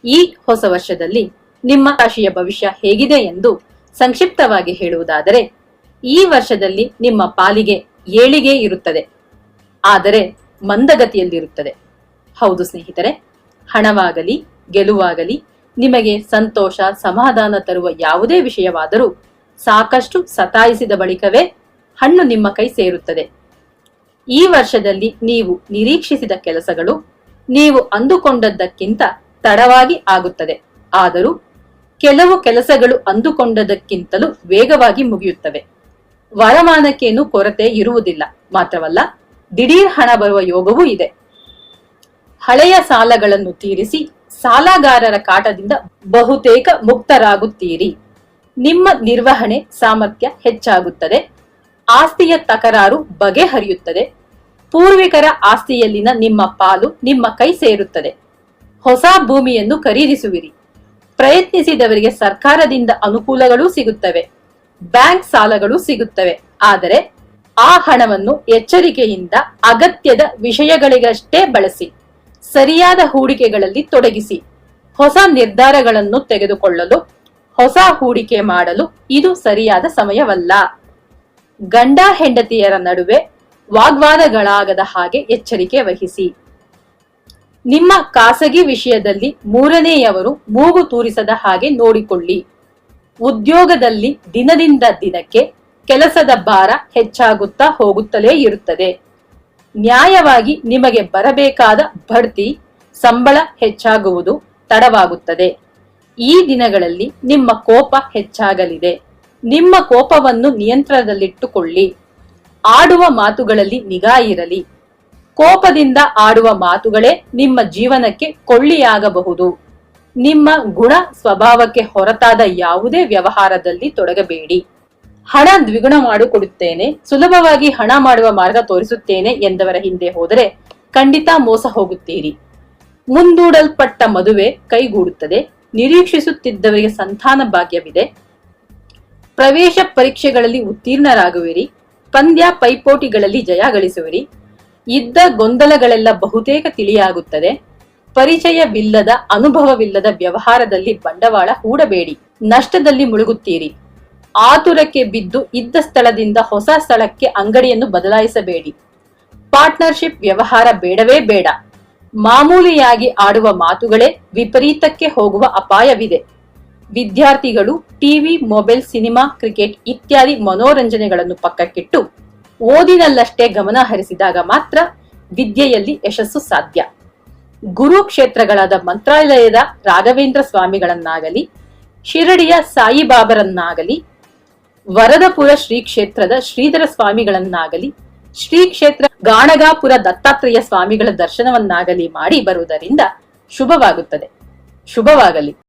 ಈ ಹೊಸ ವರ್ಷದಲ್ಲಿ ನಿಮ್ಮ ರಾಶಿಯ ಭವಿಷ್ಯ ಹೇಗಿದೆ ಎಂದು ಸಂಕ್ಷಿಪ್ತವಾಗಿ ಹೇಳುವುದಾದರೆ, ಈ ವರ್ಷದಲ್ಲಿ ನಿಮ್ಮ ಪಾಲಿಗೆ ಏಳಿಗೆ ಇರುತ್ತದೆ, ಆದರೆ ಮಂದಗತಿಯಲ್ಲಿರುತ್ತದೆ. ಹೌದು ಸ್ನೇಹಿತರೆ, ಹಣವಾಗಲಿ ಗೆಲುವಾಗಲಿ ನಿಮಗೆ ಸಂತೋಷ ಸಮಾಧಾನ ತರುವ ಯಾವುದೇ ವಿಷಯವಾದರೂ ಸಾಕಷ್ಟು ಸತಾಯಿಸಿದ ಬಳಿಕವೇ ಹಣ್ಣು ನಿಮ್ಮ ಕೈ ಸೇರುತ್ತದೆ. ಈ ವರ್ಷದಲ್ಲಿ ನೀವು ನಿರೀಕ್ಷಿಸಿದ ಕೆಲಸಗಳು ನೀವು ಅಂದುಕೊಂಡದ್ದಕ್ಕಿಂತ ತಡವಾಗಿ ಆಗುತ್ತದೆ. ಆದರೂ ಕೆಲವು ಕೆಲಸಗಳು ಅಂದುಕೊಂಡದಕ್ಕಿಂತಲೂ ವೇಗವಾಗಿ ಮುಗಿಯುತ್ತವೆ. ವರಮಾನಕ್ಕೇನು ಕೊರತೆ ಇರುವುದಿಲ್ಲ. ಮಾತ್ರವಲ್ಲ, ದಿಢೀರ್ ಹಣ ಬರುವ ಯೋಗವೂ ಇದೆ. ಹಳೆಯ ಸಾಲಗಳನ್ನು ತೀರಿಸಿ ಸಾಲಗಾರರ ಕಾಟದಿಂದ ಬಹುತೇಕ ಮುಕ್ತರಾಗುತ್ತೀರಿ. ನಿಮ್ಮ ನಿರ್ವಹಣೆ ಸಾಮರ್ಥ್ಯ ಹೆಚ್ಚಾಗುತ್ತದೆ. ಆಸ್ತಿಯ ತಕರಾರು ಬಗೆಹರಿಯುತ್ತದೆ. ಪೂರ್ವಿಕರ ಆಸ್ತಿಯಲ್ಲಿನ ನಿಮ್ಮ ಪಾಲು ನಿಮ್ಮ ಕೈ ಸೇರುತ್ತದೆ. ಹೊಸ ಭೂಮಿಯನ್ನು ಖರೀದಿಸುವಿರಿ. ಪ್ರಯತ್ನಿಸಿದವರಿಗೆ ಸರ್ಕಾರದಿಂದ ಅನುಕೂಲಗಳೂ ಸಿಗುತ್ತವೆ. ಬ್ಯಾಂಕ್ ಸಾಲಗಳು ಸಿಗುತ್ತವೆ. ಆದರೆ ಆ ಹಣವನ್ನು ಎಚ್ಚರಿಕೆಯಿಂದ ಅಗತ್ಯದ ವಿಷಯಗಳಿಗಷ್ಟೇ ಬಳಸಿ. ಸರಿಯಾದ ಹೂಡಿಕೆಗಳಲ್ಲಿ ತೊಡಗಿಸಿ. ಹೊಸ ನಿರ್ಧಾರಗಳನ್ನು ತೆಗೆದುಕೊಳ್ಳಲು, ಹೊಸ ಹೂಡಿಕೆ ಮಾಡಲು ಇದು ಸರಿಯಾದ ಸಮಯವಲ್ಲ. ಗಂಡ ಹೆಂಡತಿಯರ ನಡುವೆ ವಾಗ್ವಾದಗಳಾಗದ ಹಾಗೆ ಎಚ್ಚರಿಕೆ ವಹಿಸಿ. ನಿಮ್ಮ ಖಾಸಗಿ ವಿಷಯದಲ್ಲಿ ಮೂರನೆಯವರು ಮೂಗು ತೂರಿಸದ ಹಾಗೆ ನೋಡಿಕೊಳ್ಳಿ. ಉದ್ಯೋಗದಲ್ಲಿ ದಿನದಿಂದ ದಿನಕ್ಕೆ ಕೆಲಸದ ಭಾರ ಹೆಚ್ಚಾಗುತ್ತಾ ಹೋಗುತ್ತಲೇ ಇರುತ್ತದೆ. ನ್ಯಾಯವಾಗಿ ನಿಮಗೆ ಬರಬೇಕಾದ ಬಡ್ತಿ, ಸಂಬಳ ಹೆಚ್ಚಾಗುವುದು ತಡವಾಗುತ್ತದೆ. ಈ ದಿನಗಳಲ್ಲಿ ನಿಮ್ಮ ಕೋಪ ಹೆಚ್ಚಾಗಲಿದೆ. ನಿಮ್ಮ ಕೋಪವನ್ನು ನಿಯಂತ್ರಣದಲ್ಲಿಟ್ಟುಕೊಳ್ಳಿ. ಆಡುವ ಮಾತುಗಳಲ್ಲಿ ನಿಗಾ ಇರಲಿ. ಕೋಪದಿಂದ ಆಡುವ ಮಾತುಗಳೇ ನಿಮ್ಮ ಜೀವನಕ್ಕೆ ಕೊಳ್ಳಿಯಾಗಬಹುದು. ನಿಮ್ಮ ಗುಣ ಸ್ವಭಾವಕ್ಕೆ ಹೊರತಾದ ಯಾವುದೇ ವ್ಯವಹಾರದಲ್ಲಿ ತೊಡಗಬೇಡಿ. ಹಣ ದ್ವಿಗುಣ ಮಾಡಿಕೊಡುತ್ತೇನೆ, ಸುಲಭವಾಗಿ ಹಣ ಮಾಡುವ ಮಾರ್ಗ ತೋರಿಸುತ್ತೇನೆ ಎಂದವರ ಹಿಂದೆ ಹೋದರೆ ಖಂಡಿತ ಮೋಸ ಹೋಗುತ್ತೀರಿ. ಮುಂದೂಡಲ್ಪಟ್ಟ ಮದುವೆ ಕೈಗೂಡುತ್ತದೆ. ನಿರೀಕ್ಷಿಸುತ್ತಿದ್ದವರಿಗೆ ಸಂತಾನ ಭಾಗ್ಯವಿದೆ. ಪ್ರವೇಶ ಪರೀಕ್ಷೆಗಳಲ್ಲಿ ಉತ್ತೀರ್ಣರಾಗುವಿರಿ. ಪಂದ್ಯ ಪೈಪೋಟಿಗಳಲ್ಲಿ ಜಯ ಗಳಿಸುವಿರಿ. ಇದ್ದ ಗೊಂದಲಗಳೆಲ್ಲ ಬಹುತೇಕ ತಿಳಿಯಾಗುತ್ತದೆ. ಪರಿಚಯವಿಲ್ಲದ ಅನುಭವವಿಲ್ಲದ ವ್ಯವಹಾರದಲ್ಲಿ ಬಂಡವಾಳ ಹೂಡಬೇಡಿ. ನಷ್ಟದಲ್ಲಿ ಮುಳುಗುತ್ತೀರಿ. ಆತುರಕ್ಕೆ ಬಿದ್ದು ಇದ್ದ ಸ್ಥಳದಿಂದ ಹೊಸ ಸ್ಥಳಕ್ಕೆ ಅಂಗಡಿಯನ್ನು ಬದಲಾಯಿಸಬೇಡಿ. ಪಾರ್ಟ್ನರ್ಶಿಪ್ ವ್ಯವಹಾರ ಬೇಡವೇ ಬೇಡ. ಮಾಮೂಲಿಯಾಗಿ ಆಡುವ ಮಾತುಗಳೇ ವಿಪರೀತಕ್ಕೆ ಹೋಗುವ ಅಪಾಯವಿದೆ. ವಿದ್ಯಾರ್ಥಿಗಳು ಟಿವಿ, ಮೊಬೈಲ್, ಸಿನಿಮಾ, ಕ್ರಿಕೆಟ್ ಇತ್ಯಾದಿ ಮನೋರಂಜನೆಗಳನ್ನು ಪಕ್ಕಕ್ಕಿಟ್ಟು ಓದಿನಲ್ಲಷ್ಟೇ ಗಮನ ಹರಿಸಿದಾಗ ಮಾತ್ರ ವಿದ್ಯೆಯಲ್ಲಿ ಯಶಸ್ಸು ಸಾಧ್ಯ. ಗುರು ಕ್ಷೇತ್ರಗಳಾದ ಮಂತ್ರಾಲಯದ ರಾಘವೇಂದ್ರ ಸ್ವಾಮಿಗಳನ್ನಾಗಲಿ, ಶಿರಡಿಯ ಸಾಯಿಬಾಬರನ್ನಾಗಲಿ, ವರದಪುರ ಶ್ರೀ ಕ್ಷೇತ್ರದ ಶ್ರೀಧರ ಸ್ವಾಮಿಗಳನ್ನಾಗಲಿ, ಶ್ರೀ ಕ್ಷೇತ್ರ ಗಾಣಗಾಪುರ ದತ್ತಾತ್ರೇಯ ಸ್ವಾಮಿಗಳ ದರ್ಶನವನ್ನಾಗಲಿ ಮಾಡಿ ಬರುವುದರಿಂದ ಶುಭವಾಗುತ್ತದೆ. ಶುಭವಾಗಲಿ.